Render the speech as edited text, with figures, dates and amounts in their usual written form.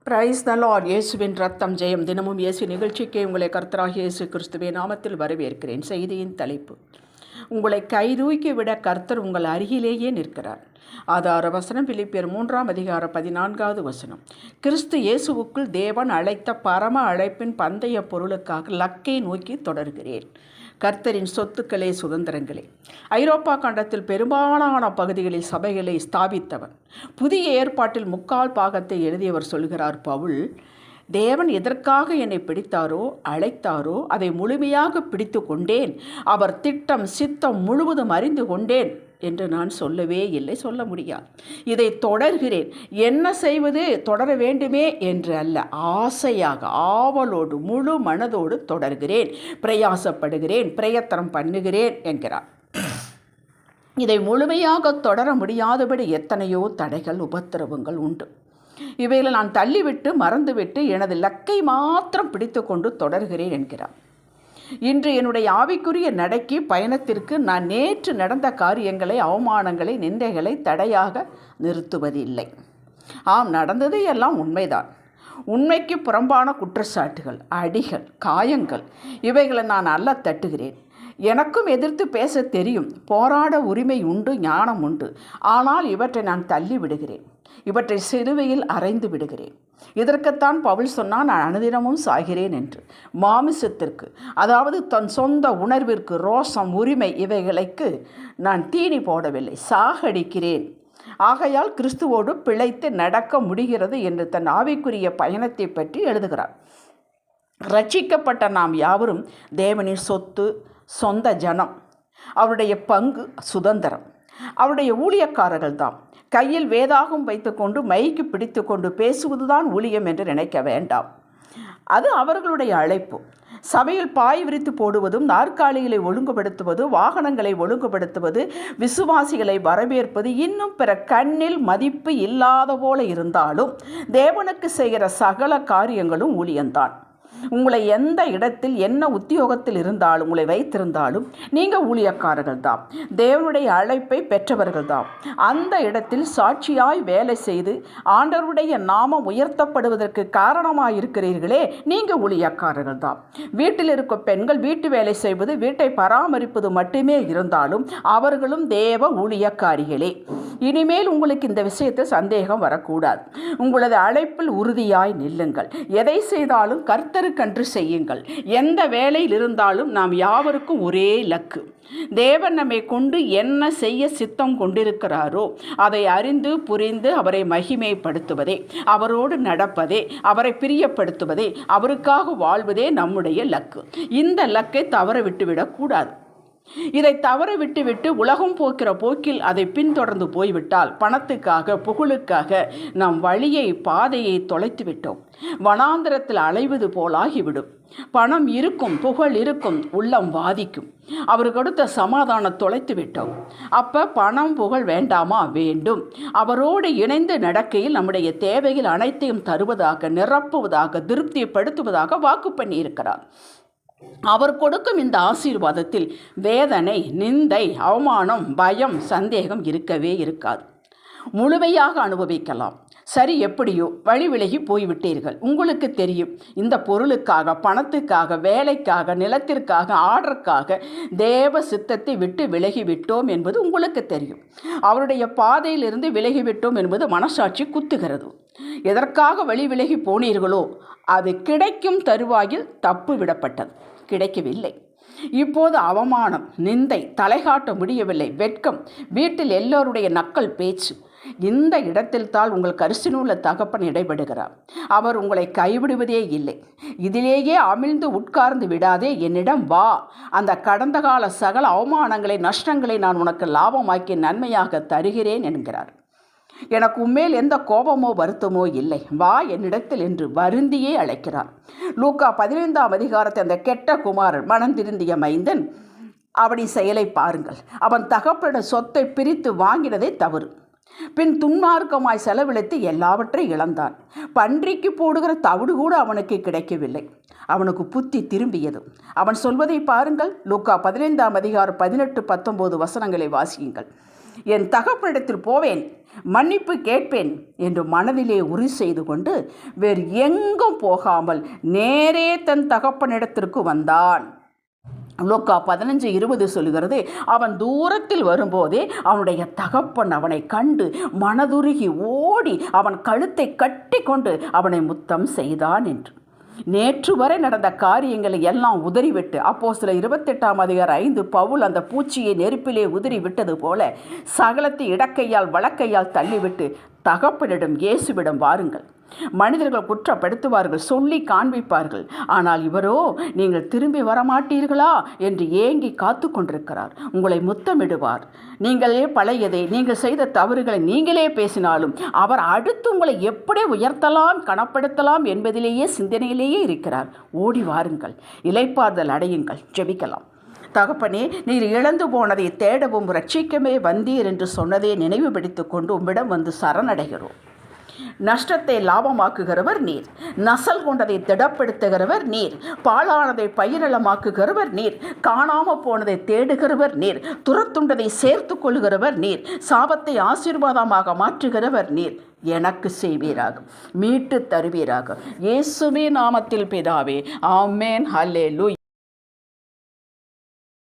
Praise the Lord. இயேசுவின் ரத்தம் ஜெயம். தினமும் இயேசு நிகழ்ச்சிக்கு உங்களை கர்த்தராகிய இயேசு கிறிஸ்துவின் நாமத்தில் வரவேற்கிறேன். செய்தியின் தலைப்பு: உங்களை கைதூக்கி விட கர்த்தர் உங்கள் அருகிலேயே நிற்கிறார். ஆதார வசனம் பிலிப்பியர் 3:14 கிறிஸ்து இயேசுவுக்குள் தேவன் அழைத்த பரம அழைப்பின் பந்தய பொருளுக்காக லக்கை நோக்கி தொடர்கிறேன். கர்த்தரின் சொத்துக்களே, சுதந்திரங்களே. ஐரோப்பா கண்டத்தில் பெரும்பாலான பகுதிகளில் சபைகளை ஸ்தாபித்தவர், புதிய ஏற்பாட்டில் 3/4 பாகத்தை எழுதியவர் சொல்கிறார் பவுல், தேவன் எதற்காக என்னை பிடித்தாரோ, அழைத்தாரோ, அதை முழுமையாக பிடித்து கொண்டேன். அவர் திட்டம் சித்தம் முழுவதும் அறிந்து கொண்டேன் என்று நான் சொல்லவே இல்லை, சொல்ல முடியாது. இதை தொடர்கிறேன். என்ன செய்வது, தொடர வேண்டுமே என்று அல்ல, ஆசையாக, ஆவலோடு, முழு மனதோடு தொடர்கிறேன், பிரயாசப்படுகிறேன், பிரயத்தனம் பண்ணுகிறேன் என்கிறார். இதை முழுமையாக தொடர முடியாதபடி எத்தனையோ தடைகள், உபத்திரவங்கள் உண்டு. இவைகளை நான் தள்ளிவிட்டு மறந்துவிட்டு எனது லக்கை மாத்திரம் பிடித்து கொண்டு தொடர்கிறேன் என்கிறார். இன்று என்னுடைய ஆவிக்குரிய நடைக்கு, பயணத்திற்கு நான் நேற்று நடந்த காரியங்களை, அவமானங்களை, நிந்தைகளை தடையாக நிறுத்துவதில்லை. ஆம், நடந்தது எல்லாம் உண்மைதான். உண்மைக்கு புறம்பான குற்றச்சாட்டுகள், அடிகள், காயங்கள், இவைகளை நான் அல்ல தட்டுகிறேன். எனக்கும் எதிர்த்து பேச தெரியும், போராட உரிமை உண்டு, ஞானம் உண்டு. ஆனால் இவற்றை நான் தள்ளி விடுகிறேன், இவற்றை சிலுவையில் அறைந்து விடுகிறேன். இதற்குத்தான் பவுல் சொன்னால், நான் அனுதினமும் சாகிறேன் என்று. மாமிசத்திற்கு, அதாவது தன் சொந்த உணர்விற்கு, ரோசம், உரிமை, இவைகளுக்கு நான் தீனி போடவில்லை, சாகடிக்கிறேன். ஆகையால் கிறிஸ்துவோடு பிழைத்து நடக்க முடிகிறது என்று தன் ஆவிக்குரிய பயணத்தை பற்றி எழுதுகிறார். ரட்சிக்கப்பட்ட நாம் யாவரும் தேவனின் சொத்து, சொந்த ஜனம், அவருடைய பங்கு, சுதந்திரம், அவருடைய ஊழியக்காரர்கள் தான். கையில் வேதாகம் வைத்துக்கொண்டு மைக்கு பிடித்து கொண்டு பேசுவதுதான் ஊழியம் என்று நினைக்க வேண்டாம். அது அவர்களுடைய அழைப்பு. சபையில் பாய் விரித்து போடுவதும், நாற்காலிகளை ஒழுங்குபடுத்துவது, வாகனங்களை ஒழுங்குபடுத்துவது, விசுவாசிகளை வரவேற்பது, இன்னும் பிற கண்ணில் மதிப்பு இல்லாத போல இருந்தாலும் தேவனுக்கு செய்கிற சகல காரியங்களும் ஊழியம்தான். உங்களை எந்த இடத்தில், என்ன உத்தியோகத்தில் இருந்தாலும், உங்களை வைத்திருந்தாலும் நீங்கள் ஊழியக்காரர்கள் தான், தேவனுடைய அழைப்பை பெற்றவர்கள் தான். அந்த இடத்தில் சாட்சியாய் வேலை செய்து ஆண்டவருடைய நாமம் உயர்த்தப்படுவதற்கு காரணமாக இருக்கிறீர்களே, நீங்கள் ஊழியக்காரர்கள் தான். வீட்டில் இருக்கும் பெண்கள் வீட்டு வேலை செய்வது, வீட்டை பராமரிப்பது மட்டுமே இருந்தாலும் அவர்களும் தேவ ஊழியக்காரிகளே. இனிமேல் உங்களுக்கு இந்த விஷயத்தில் சந்தேகம் வரக்கூடாது. உங்களது அழைப்பில் உறுதியாய் நில்லுங்கள். எதை செய்தாலும் கர்த்தருக்கென்று செய்யுங்கள். எந்த வேலையில் இருந்தாலும் நாம் யாவருக்கும் ஒரே இலக்கு. தேவன் நம்மை கொண்டு என்ன செய்ய சித்தம் கொண்டிருக்கிறாரோ அதை அறிந்து புரிந்து அவரை மகிமைப்படுத்துவதே, அவரோடு நடப்பதே, அவரை பிரியப்படுத்துவதே, அவருக்காக வாழ்வதே நம்முடைய லக்கு. இந்த லக்கை தவற விட்டுவிடக்கூடாது. இதை தவற விட்டுவிட்டு உலகம் போக்கிற போக்கில் அதை பின்தொடர்ந்து போய்விட்டால் பணத்துக்காக, புகழுக்காக நம் வழியை, பாதையை தொலைத்து விட்டோம். வனாந்திரத்தில் அலைவது போலாகிவிடும். பணம் இருக்கும், புகழ் இருக்கும், உள்ளம் வாதிக்கும். அவர் கொடுத்த சமாதானம் தொலைத்து விட்டோம். அப்போ பணம், புகழ் வேண்டாமா? வேண்டும். அவரோடு இணைந்து நடக்கையில் நம்முடைய தேவைகள் அனைத்தையும் தருவதாக, நிரப்புவதாக, திருப்திப்படுத்துவதாக வாக்கு பண்ணியிருக்கிறார். அவர் கொடுக்கும் இந்த ஆசீர்வாதத்தில் வேதனை, நிந்தை, அவமானம், பயம், சந்தேகம் இருக்கவே இருக்காது. முழுமையாக அனுபவிக்கலாம். சரி, எப்படியோ வழி விலகி போய்விட்டீர்கள். உங்களுக்கு தெரியும், இந்த பொருளுக்காக, பணத்துக்காக, வேலைக்காக, நிலத்திற்காக, ஆர்டருக்காக தேவ சித்தத்தை விட்டு விலகிவிட்டோம் என்பது உங்களுக்கு தெரியும். அவருடைய பாதையிலிருந்து விலகிவிட்டோம் என்பது மனசாட்சி குத்துகிறது. எதற்காக வழி விலகி போனீர்களோ அது கிடைக்கும் தருவாயில் தப்பு விடப்பட்டது, கிடைக்கவில்லை. இப்போது அவமானம், நிந்தை, தலைகாட்ட முடியவில்லை, வெட்கம், வீட்டில் எல்லோருடைய நக்கல் பேச்சு. இந்த இடத்தில்தான் உங்கள் கரிசனுள்ள தகப்பன் இடைபடுகிறார். அவர் உங்களை கைவிடுவதே இல்லை. இதிலேயே அமிழ்ந்து உட்கார்ந்து விடாதே, என்னிடம் வா. அந்த கடந்த கால சகல அவமானங்களை, நஷ்டங்களை நான் உனக்கு லாபமாக்கி நன்மையாக தருகிறேன் என்கிறார். எனக்கு உம்மேல் எந்த கோபமோ வருத்தமோ இல்லை, வா என்னிடத்தில் என்று வருந்தியே அழைக்கிறார். லூக்கா 15 அந்த கெட்ட குமாரன், மனம் திருந்திய மைந்தன், அப்படி செயலை பாருங்கள். அவன் தகப்பன சொத்தை பிரித்து வாங்கினதே தவறு. பின் துன்மார்க்கமாய் செலவழித்து எல்லாவற்றையும் இழந்தான். பன்றிக்கு போடுகிற தவிடு கூட அவனுக்கு கிடைக்கவில்லை. அவனுக்கு புத்தி திரும்பியது. அவன் சொல்வதை பாருங்கள். லூக்கா 15 18-19 வாசியுங்கள். என் தகப்பனிடத்தில் போவேன், மன்னிப்பு கேட்பேன் என்று மனதிலே உறுதி செய்து கொண்டு வேறு எங்கும் போகாமல் நேரே தன் தகப்பனிடத்திற்கு வந்தான். லூக்கா 15:20 சொல்லுகிறது, அவன் தூரத்தில் வரும்போதே அவனுடைய தகப்பன் அவனை கண்டு மனதுருகி ஓடி அவன் கழுத்தை கட்டி கொண்டு அவனை முத்தம் செய்தான் என்று. நேற்று வரை நடந்த காரியங்களை எல்லாம் உதறிவிட்டு, அப்போஸ்தலர் 28:5 பவுல் அந்த பூச்சியை நெருப்பிலே உதறி விட்டது போல சகலத்தை இடக்கையால் வலக்கையால் தள்ளிவிட்டு தகப்பனிடம் இயேசுவிடம் வாருங்கள். மனிதர்கள் குற்றப்படுத்துவார்கள், சொல்லி காண்பிப்பார்கள். ஆனால் இவரோ, நீங்கள் திரும்பி வரமாட்டீர்களா என்று ஏங்கி காத்து கொண்டிருக்கிறார். உங்களை முத்தமிடுவார். நீங்களே பழையதை, நீங்கள் செய்த தவறுகளை நீங்களே பேசினாலும் அவர் அடுத்து உங்களை எப்படி உயர்த்தலாம், கனப்படுத்தலாம் என்பதிலேயே சிந்தனையிலேயே இருக்கிறார். ஓடி வாருங்கள், இளைப்பாறுதல் அடையுங்கள். ஜெபிக்கலாம். தகப்பனே, நீர் இழந்து போனதை தேடவும் ரட்சிக்கவே வந்தீர் என்று சொன்னதை நினைவுபடுத்தி கொண்டு உம்மிடம் வந்து சரணடைகிறோம். நஷ்டத்தை லாபமாக்குகிறவர் நீர், நசல் கொண்டதை திடப்படுத்துகிறவர் நீர், பாழானதை பயிரிழமாக்குகிறவர் நீர், காணாமல் போனதை தேடுகிறவர் நீர், துரத்துண்டதை சேர்த்து கொள்கிறவர் நீர், சாபத்தை ஆசீர்வாதமாக மாற்றுகிறவர் நீர். எனக்கு செய்வீராக, மீட்டு தருவீராக. இயேசுவின் நாமத்தில் பிதாவே, ஆமென். ஹல்லேலூயா.